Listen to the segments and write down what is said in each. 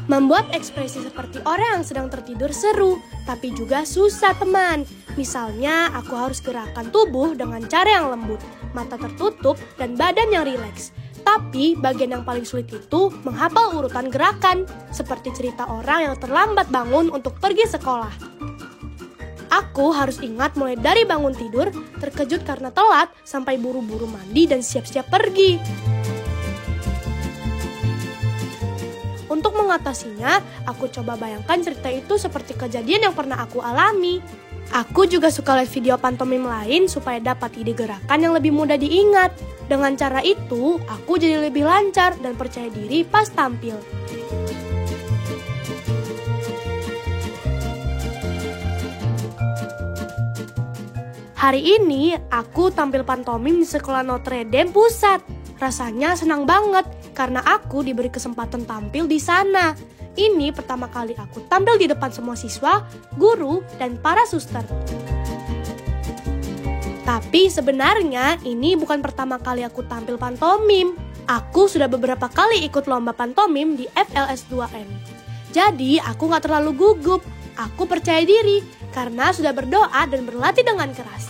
Membuat ekspresi seperti orang yang sedang tertidur seru, tapi juga susah teman. Misalnya, aku harus gerakan tubuh dengan cara yang lembut, mata tertutup, dan badan yang rileks. Tapi bagian yang paling sulit itu menghafal urutan gerakan, seperti cerita orang yang terlambat bangun untuk pergi sekolah. Aku harus ingat mulai dari bangun tidur, terkejut karena telat, sampai buru-buru mandi dan siap-siap pergi. Untuk mengatasinya, aku coba bayangkan cerita itu seperti kejadian yang pernah aku alami. Aku juga suka lihat video pantomim lain supaya dapat ide gerakan yang lebih mudah diingat. Dengan cara itu, aku jadi lebih lancar dan percaya diri pas tampil. Hari ini, aku tampil pantomim di sekolah Notre Dame Pusat. Rasanya senang banget karena aku diberi kesempatan tampil di sana. Ini pertama kali aku tampil di depan semua siswa, guru, dan para suster. Tapi sebenarnya ini bukan pertama kali aku tampil pantomim. Aku sudah beberapa kali ikut lomba pantomim di FLS 2M. Jadi aku gak terlalu gugup. Aku percaya diri karena sudah berdoa dan berlatih dengan keras.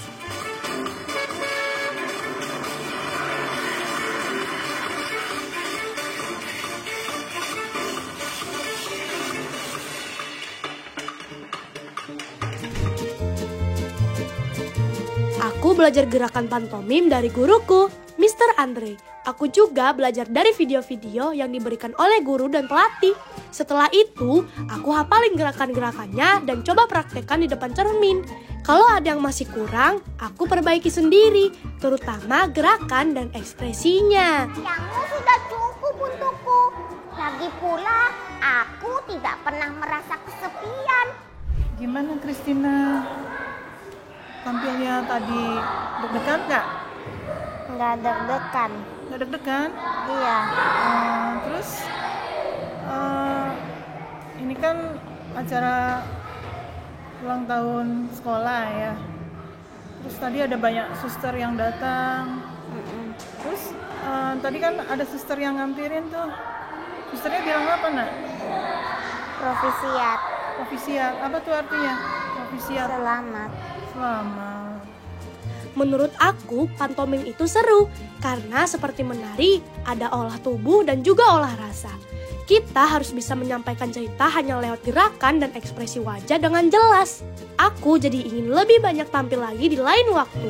Aku belajar gerakan pantomim dari guruku, Mr. Andre. Aku juga belajar dari video-video yang diberikan oleh guru dan pelatih. Setelah itu, aku hafalin gerakan-gerakannya dan coba praktekkan di depan cermin. Kalau ada yang masih kurang, aku perbaiki sendiri, terutama gerakan dan ekspresinya. Kamu sudah cukup untukku. Lagi pula, aku tidak pernah merasa kesepian. Gimana Christina? Tampilnya tadi deg-degan nggak? Nggak deg-degan. Nggak deg-degan? Iya. Terus ini kan acara ulang tahun sekolah ya. Terus tadi ada banyak suster yang datang. Terus tadi kan ada suster yang ngampirin tuh. Susternya bilang apa nak? Provisiat. Provisiat. Apa tuh artinya? Provisiat. Selamat. Selamat. Menurut aku, pantomim itu seru karena seperti menari, ada olah tubuh dan juga olah rasa. Kita harus bisa menyampaikan cerita hanya lewat gerakan dan ekspresi wajah dengan jelas. Aku jadi ingin lebih banyak tampil lagi di lain waktu.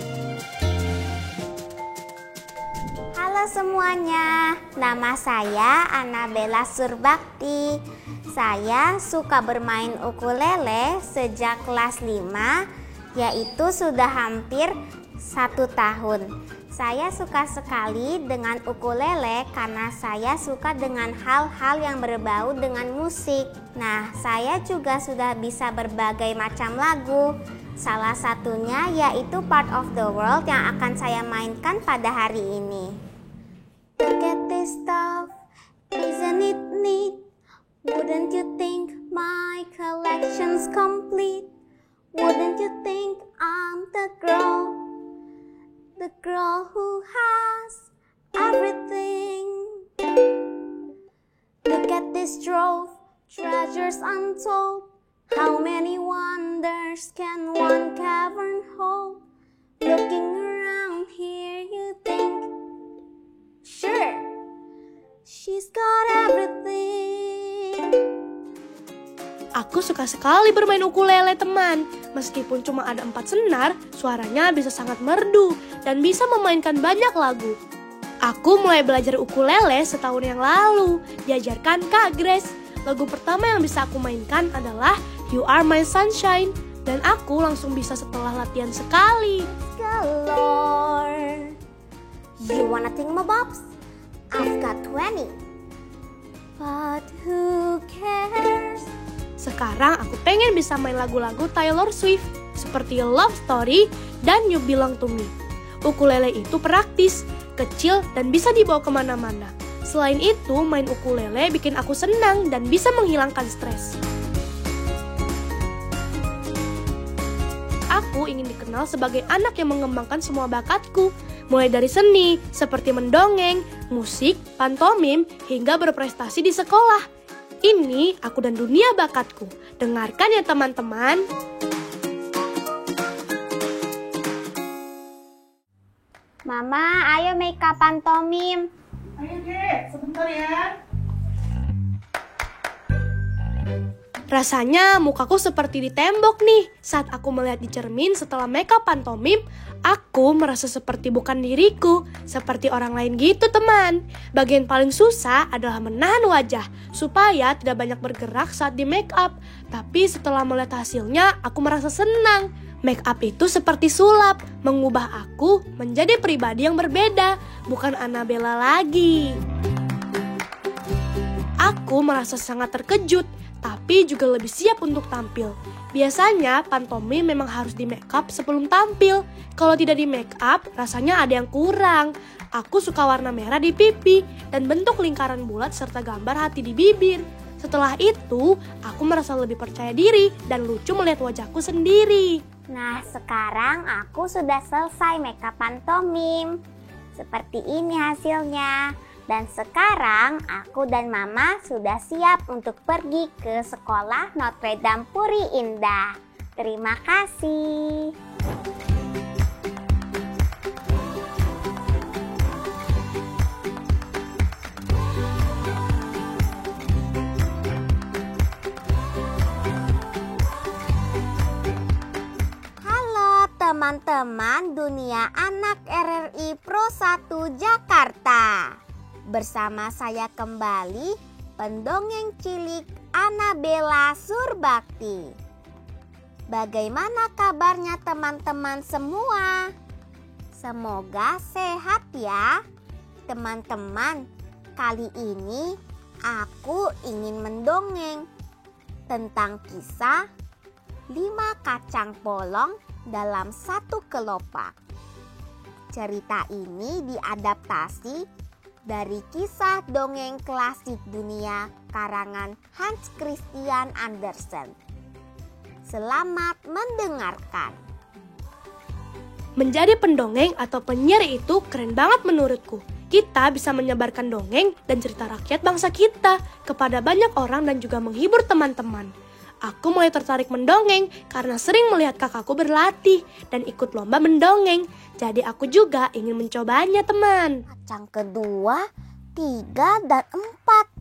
Halo semuanya, nama saya Annabella Surbakti. Saya suka bermain ukulele sejak kelas 5, yaitu sudah hampir 1 tahun. Saya suka sekali dengan ukulele karena saya suka dengan hal-hal yang berbau dengan musik. Nah, saya juga sudah bisa berbagai macam lagu. Salah satunya yaitu Part of the World yang akan saya mainkan pada hari ini. Look at this stuff, isn't it neat? Wouldn't you think my collection's complete? Wouldn't you think I'm the girl who has everything? Look at this trove, treasures untold. How many wonders can one cavern hold? Looking around here you think, sure, she's got everything. Aku suka sekali bermain ukulele teman. Meskipun cuma ada 4 senar, suaranya bisa sangat merdu dan bisa memainkan banyak lagu. Aku mulai belajar ukulele setahun yang lalu, diajarkan Kak Grace. Lagu pertama yang bisa aku mainkan adalah You Are My Sunshine, dan aku langsung bisa setelah latihan sekali. Galore. You wanna thingamabobs? I've got 20. But who cares? Sekarang aku pengen bisa main lagu-lagu Taylor Swift seperti Love Story dan You Belong to Me. Ukulele itu praktis, kecil, dan bisa dibawa kemana-mana. Selain itu, main ukulele bikin aku senang dan bisa menghilangkan stres. Aku ingin dikenal sebagai anak yang mengembangkan semua bakatku, mulai dari seni, seperti mendongeng, musik, pantomim, hingga berprestasi di sekolah. Ini aku dan dunia bakatku. Dengarkan ya teman-teman. Mama, ayo make up pantomim. Ayo Dek, sebentar ya. Rasanya mukaku seperti di tembok nih. Saat aku melihat di cermin setelah makeup pantomim, aku merasa seperti bukan diriku, seperti orang lain gitu teman. Bagian paling susah adalah menahan wajah, supaya tidak banyak bergerak saat di makeup. Tapi setelah melihat hasilnya, aku merasa senang. Makeup itu seperti sulap, mengubah aku menjadi pribadi yang berbeda, bukan Annabella lagi. Aku merasa sangat terkejut, tapi juga lebih siap untuk tampil. Biasanya pantomim memang harus di make up sebelum tampil. Kalau tidak di make up, rasanya ada yang kurang. Aku suka warna merah di pipi dan bentuk lingkaran bulat serta gambar hati di bibir. Setelah itu, aku merasa lebih percaya diri dan lucu melihat wajahku sendiri. Nah, sekarang aku sudah selesai make up pantomim. Seperti ini hasilnya. Dan sekarang aku dan Mama sudah siap untuk pergi ke sekolah Notre Dame Puri Indah. Terima kasih. Halo teman-teman dunia anak RRI Pro 1 Jakarta. Bersama saya kembali, pendongeng cilik Annabella Surbakti. Bagaimana kabarnya teman-teman semua? Semoga sehat ya. Teman-teman, kali ini aku ingin mendongeng tentang kisah 5 kacang polong dalam 1 kelopak. Cerita ini diadaptasi dari kisah dongeng klasik dunia karangan Hans Christian Andersen. Selamat mendengarkan. Menjadi pendongeng atau penyiar itu keren banget menurutku. Kita bisa menyebarkan dongeng dan cerita rakyat bangsa kita kepada banyak orang dan juga menghibur teman-teman. Aku mulai tertarik mendongeng karena sering melihat kakakku berlatih dan ikut lomba mendongeng. Jadi aku juga ingin mencobanya teman. Kacang kedua, 3 dan 4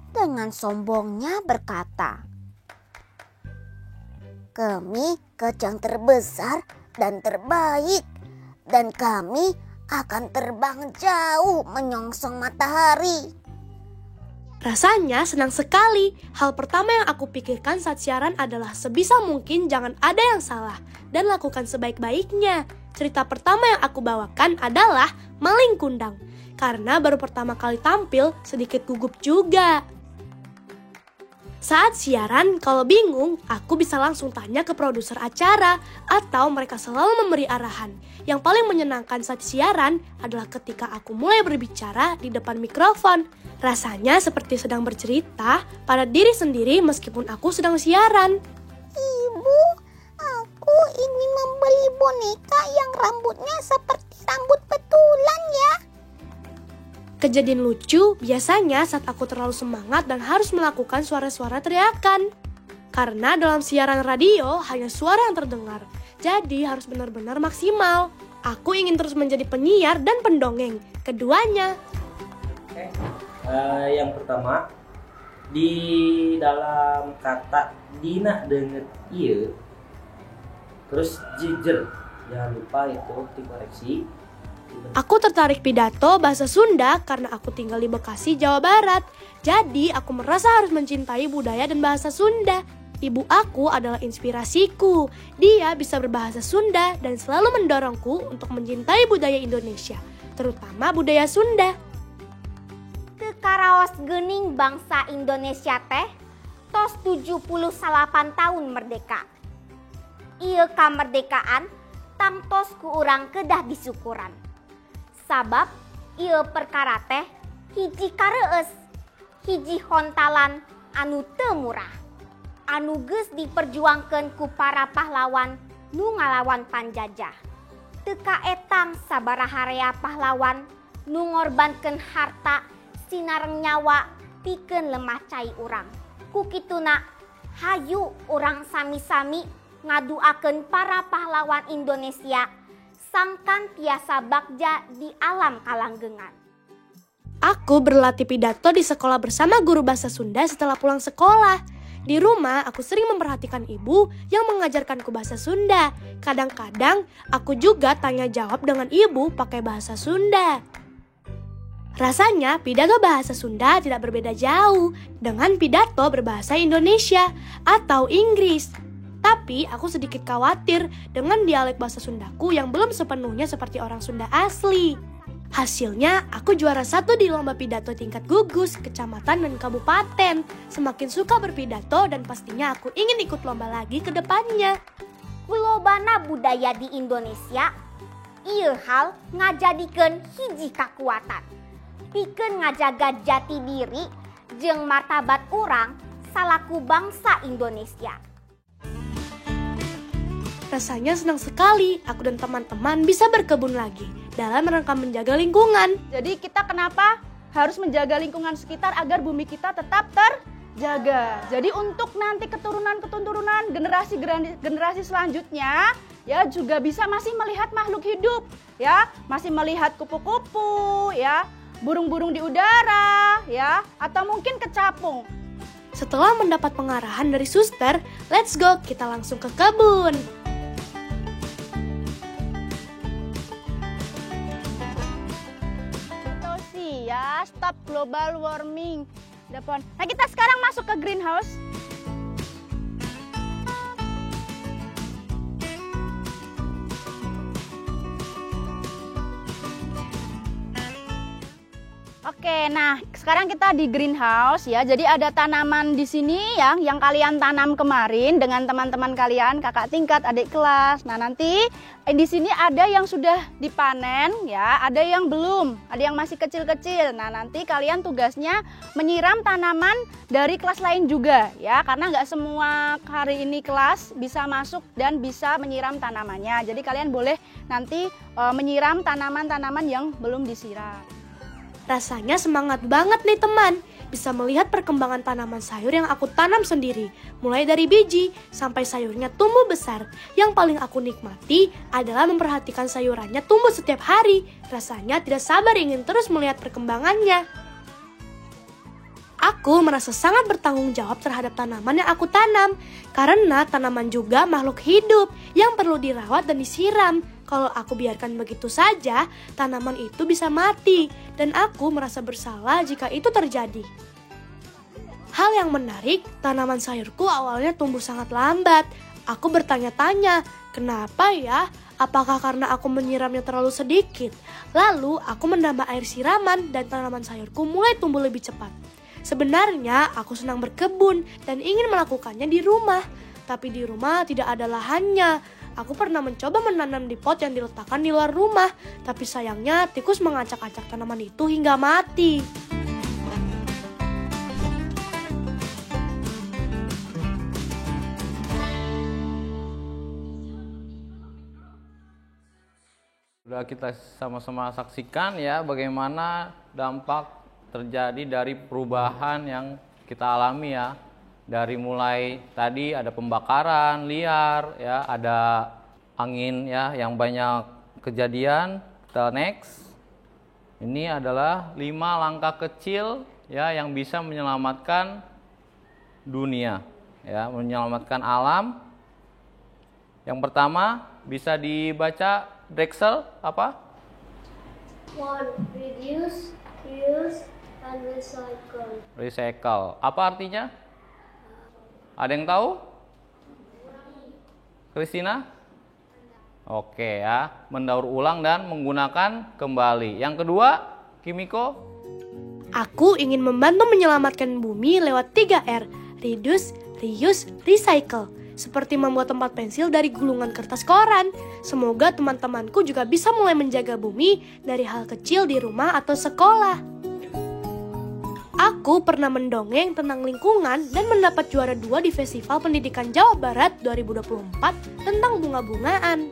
dengan sombongnya berkata, "Kami kacang terbesar dan terbaik, dan kami akan terbang jauh menyongsong matahari." Rasanya senang sekali. Hal pertama yang aku pikirkan saat siaran adalah sebisa mungkin jangan ada yang salah dan lakukan sebaik-baiknya. Cerita pertama yang aku bawakan adalah Maling Kundang. Karena baru pertama kali tampil, sedikit gugup juga. Saat siaran, kalau bingung, aku bisa langsung tanya ke produser acara atau mereka selalu memberi arahan. Yang paling menyenangkan saat siaran adalah ketika aku mulai berbicara di depan mikrofon. Rasanya seperti sedang bercerita pada diri sendiri meskipun aku sedang siaran. "Ibu, aku ingin membeli boneka yang rambutnya seperti rambut betulan ya." Kejadian lucu biasanya saat aku terlalu semangat dan harus melakukan suara-suara teriakan. Karena dalam siaran radio hanya suara yang terdengar, jadi harus benar-benar maksimal. Aku ingin terus menjadi penyiar dan pendongeng, keduanya. Yang pertama, di dalam kata Dina dengan iya, terus jijer, jangan lupa itu dikoreksi. Aku tertarik pidato bahasa Sunda karena aku tinggal di Bekasi, Jawa Barat. Jadi aku merasa harus mencintai budaya dan bahasa Sunda. Ibu aku adalah inspirasiku. Dia bisa berbahasa Sunda dan selalu mendorongku untuk mencintai budaya Indonesia, terutama budaya Sunda. Karaos geuning bangsa Indonesia teh tos 78 tahun merdeka. Ieu kamerdekaan tangtos ku urang kedah disukuran. Sabab ieu perkara teh hiji kareueus, hiji hontalan anu teu murah, anu geus diperjuangkeun ku para pahlawan nu ngalawan panjajah. Teu kaetang sabaraha rea pahlawan nu ngorbankeun harta sinareng nyawa pikeun lemah cai urang. Kukituna, hayu orang sami-sami ngaduakeun para pahlawan Indonesia sangkan tiasa bagja di alam kalanggengan. Aku berlatih pidato di sekolah bersama guru bahasa Sunda setelah pulang sekolah. Di rumah, aku sering memperhatikan ibu yang mengajarkanku bahasa Sunda. Kadang-kadang, aku juga tanya jawab dengan ibu pakai bahasa Sunda. Rasanya, pidato bahasa Sunda tidak berbeda jauh dengan pidato berbahasa Indonesia atau Inggris. Tapi, aku sedikit khawatir dengan dialek bahasa Sundaku yang belum sepenuhnya seperti orang Sunda asli. Hasilnya, aku juara 1 di lomba pidato tingkat gugus, kecamatan dan kabupaten. Semakin suka berpidato dan pastinya aku ingin ikut lomba lagi ke depannya. Kulobana budaya di Indonesia, ieu hal ngajadikeun hiji kakuatan. Pikeun ngajaga jati diri jeung martabat urang salaku bangsa Indonesia. Rasanya senang sekali aku dan teman-teman bisa berkebun lagi dalam rangka menjaga lingkungan. Jadi kita kenapa harus menjaga lingkungan sekitar agar bumi kita tetap terjaga. Jadi untuk nanti keturunan generasi selanjutnya ya juga bisa masih melihat makhluk hidup ya, masih melihat kupu-kupu ya, burung-burung di udara ya, atau mungkin kecapung. Setelah mendapat pengarahan dari suster, let's go, kita langsung ke kebun. Ya, stop global warming. Nah, kita sekarang masuk ke greenhouse. Oke, nah sekarang kita di greenhouse ya. Jadi ada tanaman di sini yang kalian tanam kemarin dengan teman-teman kalian, kakak tingkat, adik kelas. Nah, nanti di sini ada yang sudah dipanen ya, ada yang belum, ada yang masih kecil-kecil. Nah, nanti kalian tugasnya menyiram tanaman dari kelas lain juga ya, karena nggak semua hari ini kelas bisa masuk dan bisa menyiram tanamannya. Jadi kalian boleh nanti menyiram tanaman-tanaman yang belum disiram. Rasanya semangat banget nih teman, bisa melihat perkembangan tanaman sayur yang aku tanam sendiri. Mulai dari biji sampai sayurnya tumbuh besar. Yang paling aku nikmati adalah memperhatikan sayurannya tumbuh setiap hari. Rasanya tidak sabar ingin terus melihat perkembangannya. Aku merasa sangat bertanggung jawab terhadap tanaman yang aku tanam. Karena tanaman juga makhluk hidup yang perlu dirawat dan disiram. Kalau aku biarkan begitu saja, tanaman itu bisa mati. Dan aku merasa bersalah jika itu terjadi. Hal yang menarik, tanaman sayurku awalnya tumbuh sangat lambat. Aku bertanya-tanya, kenapa ya? Apakah karena aku menyiramnya terlalu sedikit? Lalu aku menambah air siraman dan tanaman sayurku mulai tumbuh lebih cepat. Sebenarnya aku senang berkebun dan ingin melakukannya di rumah. Tapi di rumah tidak ada lahannya. Aku pernah mencoba menanam di pot yang diletakkan di luar rumah. Tapi sayangnya tikus mengacak-acak tanaman itu hingga mati. Sudah kita sama-sama saksikan ya bagaimana dampak terjadi dari perubahan yang kita alami ya. Dari mulai tadi ada pembakaran liar ya, ada angin ya yang banyak kejadian. Kita next. Ini adalah 5 langkah kecil ya yang bisa menyelamatkan dunia ya, menyelamatkan alam. Yang pertama bisa dibaca Drexel apa? 1. Reduce, reuse, and recycle. Recycle. Apa artinya? Ada yang tahu? Christina? Oke ya, mendaur ulang dan menggunakan kembali. Yang kedua, Kimiko? Aku ingin membantu menyelamatkan bumi lewat 3R, reduce, reuse, recycle. Seperti membuat tempat pensil dari gulungan kertas koran. Semoga teman-temanku juga bisa mulai menjaga bumi dari hal kecil di rumah atau sekolah. Aku pernah mendongeng tentang lingkungan dan mendapat juara 2 di Festival Pendidikan Jawa Barat 2024 tentang bunga-bungaan.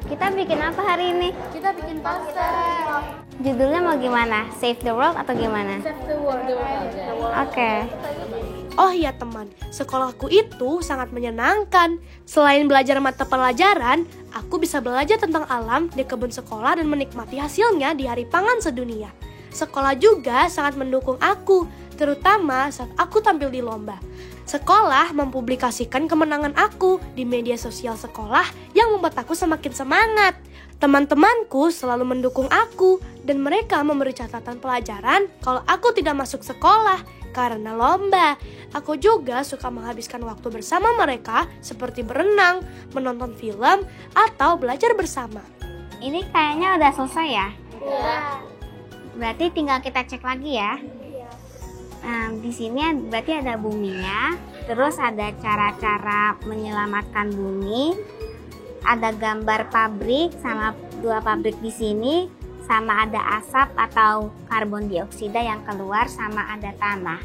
Kita bikin apa hari ini? Kita bikin poster. Judulnya mau gimana? Save the world atau gimana? Save the world. Oke. Oh iya teman, sekolahku itu sangat menyenangkan. Selain belajar mata pelajaran, aku bisa belajar tentang alam di kebun sekolah dan menikmati hasilnya di Hari Pangan Sedunia. Sekolah juga sangat mendukung aku, terutama saat aku tampil di lomba. Sekolah mempublikasikan kemenangan aku di media sosial sekolah yang membuat aku semakin semangat. Teman-temanku selalu mendukung aku dan mereka memberi catatan pelajaran kalau aku tidak masuk sekolah karena lomba. Aku juga suka menghabiskan waktu bersama mereka seperti berenang, menonton film, atau belajar bersama. Ini kayaknya udah selesai ya? Iya. Berarti tinggal kita cek lagi ya? Iya. Nah, di sini berarti ada buminya, terus ada cara-cara menyelamatkan bumi, ada gambar pabrik sama 2 pabrik di sini, sama ada asap atau karbon dioksida yang keluar, sama ada tanah.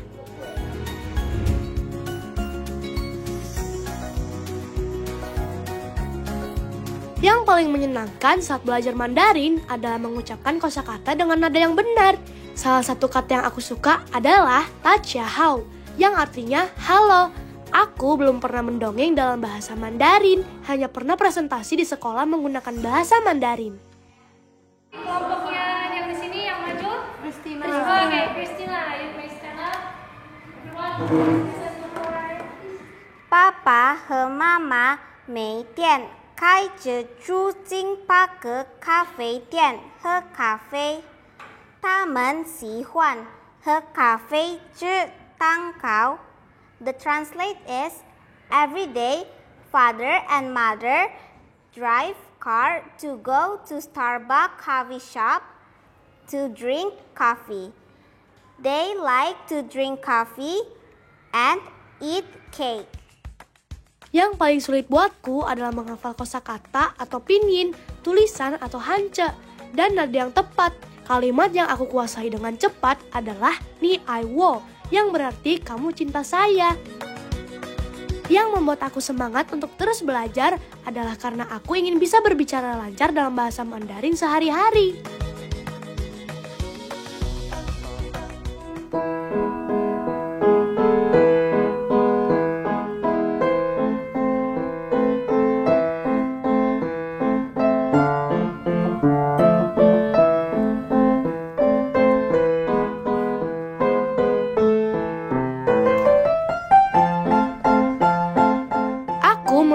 Yang paling menyenangkan saat belajar Mandarin adalah mengucapkan kosakata dengan nada yang benar. Salah satu kata yang aku suka adalah Tachiahao, yang artinya halo. Aku belum pernah mendongeng dalam bahasa Mandarin, hanya pernah presentasi di sekolah menggunakan bahasa Mandarin. Kelompoknya yang di sini yang maju. Christina. Oke, Christina, you may stand up. Everyone, listen to her. 爸爸和妈妈每天开着租金巴格咖啡店喝咖啡，他们喜欢喝咖啡吃蛋糕。The translate is, every day, father and mother drive car to go to Starbucks coffee shop to drink coffee. They like to drink coffee and eat cake. Yang paling sulit buatku adalah menghafal kosakata atau pinyin, tulisan atau hance, dan nada yang tepat. Kalimat yang aku kuasai dengan cepat adalah ni ai wo, yang berarti kamu cinta saya. Yang membuat aku semangat untuk terus belajar adalah karena aku ingin bisa berbicara lancar dalam bahasa Mandarin sehari-hari.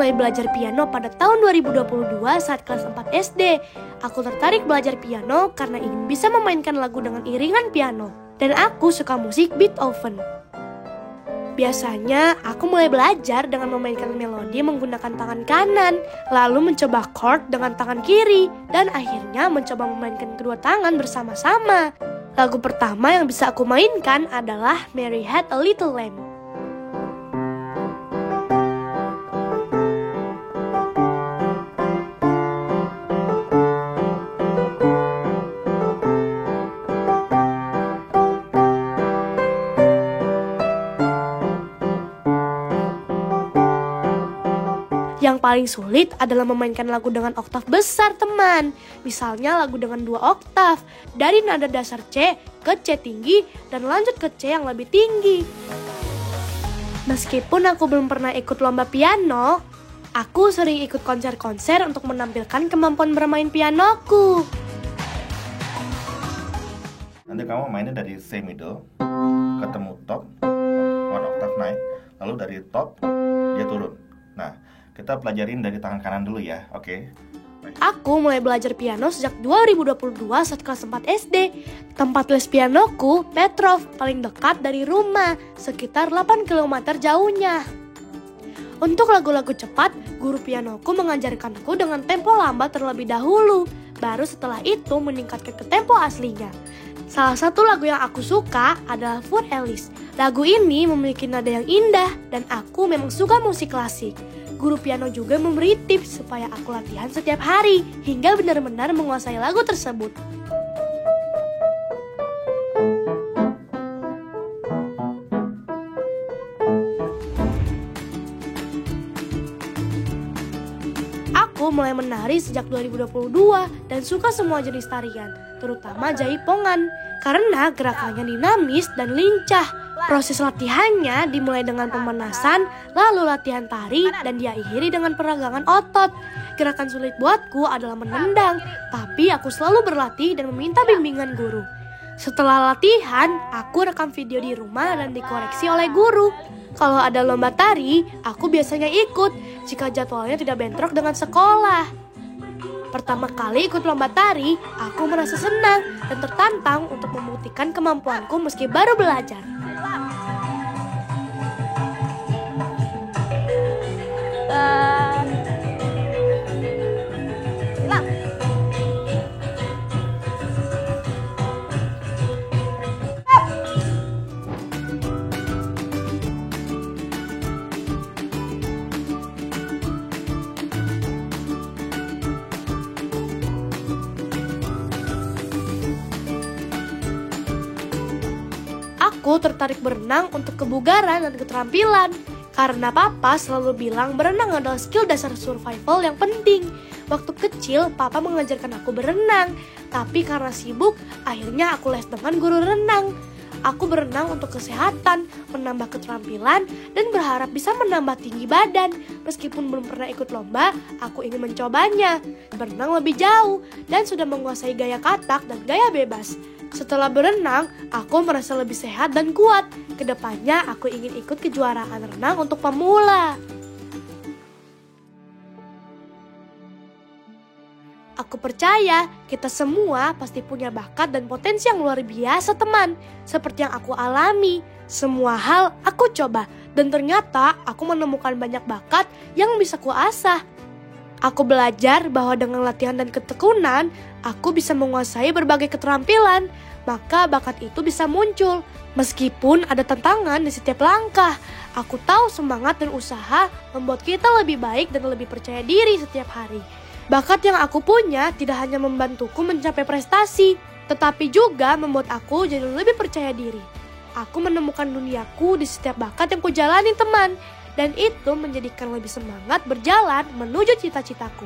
Belajar piano pada tahun 2022 saat kelas 4 SD. Aku tertarik belajar piano karena ingin bisa memainkan lagu dengan iringan piano. Dan aku suka musik Beethoven. Biasanya aku mulai belajar dengan memainkan melodi menggunakan tangan kanan, lalu mencoba chord dengan tangan kiri, dan akhirnya mencoba memainkan kedua tangan bersama-sama. Lagu pertama yang bisa aku mainkan adalah Mary Had a Little Lamb. Yang paling sulit adalah memainkan lagu dengan oktav besar, teman. Misalnya lagu dengan 2 oktav, dari nada dasar C ke C tinggi dan lanjut ke C yang lebih tinggi. Meskipun aku belum pernah ikut lomba piano, aku sering ikut konser-konser untuk menampilkan kemampuan bermain pianoku. Nanti kamu mainnya dari C middle, ketemu top, 1 oktav naik, lalu dari top dia turun. Nah, kita pelajarin dari tangan kanan dulu ya, oke? Aku mulai belajar piano sejak 2022 saat kelas 4 SD. Tempat les pianoku, Petrov, paling dekat dari rumah, sekitar 8 km jauhnya. Untuk lagu-lagu cepat, guru pianoku mengajarkanku dengan tempo lambat terlebih dahulu. Baru setelah itu meningkatkan ke tempo aslinya. Salah satu lagu yang aku suka adalah For Alice. Lagu ini memiliki nada yang indah dan aku memang suka musik klasik. Guru piano juga memberi tips supaya aku latihan setiap hari hingga benar-benar menguasai lagu tersebut. Aku mulai menari sejak 2022 dan suka semua jenis tarian, terutama jaipongan. karena gerakannya dinamis dan lincah. Proses latihannya dimulai dengan pemanasan, lalu latihan tari, dan diakhiri dengan peragangan otot. Gerakan sulit buatku adalah menendang, tapi aku selalu berlatih dan meminta bimbingan guru. Setelah latihan, aku rekam video di rumah dan dikoreksi oleh guru. Kalau ada lomba tari, aku biasanya ikut jika jadwalnya tidak bentrok dengan sekolah. Pertama kali ikut lomba tari, aku merasa senang dan tertantang untuk membuktikan kemampuanku meski baru belajar. Aku tertarik berenang untuk kebugaran dan keterampilan. Karena papa selalu bilang berenang adalah skill dasar survival yang penting. Waktu kecil, papa mengajarkan aku berenang. Tapi karena sibuk, akhirnya aku les dengan guru renang. Aku berenang untuk kesehatan, menambah keterampilan, dan berharap bisa menambah tinggi badan. Meskipun belum pernah ikut lomba, aku ingin mencobanya. Berenang lebih jauh, dan sudah menguasai gaya katak dan gaya bebas. Setelah berenang, aku merasa lebih sehat dan kuat. Kedepannya, aku ingin ikut kejuaraan renang untuk pemula. Aku percaya kita semua pasti punya bakat dan potensi yang luar biasa, teman. Seperti yang aku alami, semua hal aku coba. Dan ternyata aku menemukan banyak bakat yang bisa kuasah. Aku belajar bahwa dengan latihan dan ketekunan, aku bisa menguasai berbagai keterampilan. Maka bakat itu bisa muncul. Meskipun ada tantangan di setiap langkah, aku tahu semangat dan usaha membuat kita lebih baik dan lebih percaya diri setiap hari. Bakat yang aku punya tidak hanya membantuku mencapai prestasi, tetapi juga membuat aku jadi lebih percaya diri. Aku menemukan duniaku di setiap bakat yang kujalani, teman. Dan itu menjadikan lebih semangat berjalan menuju cita-citaku.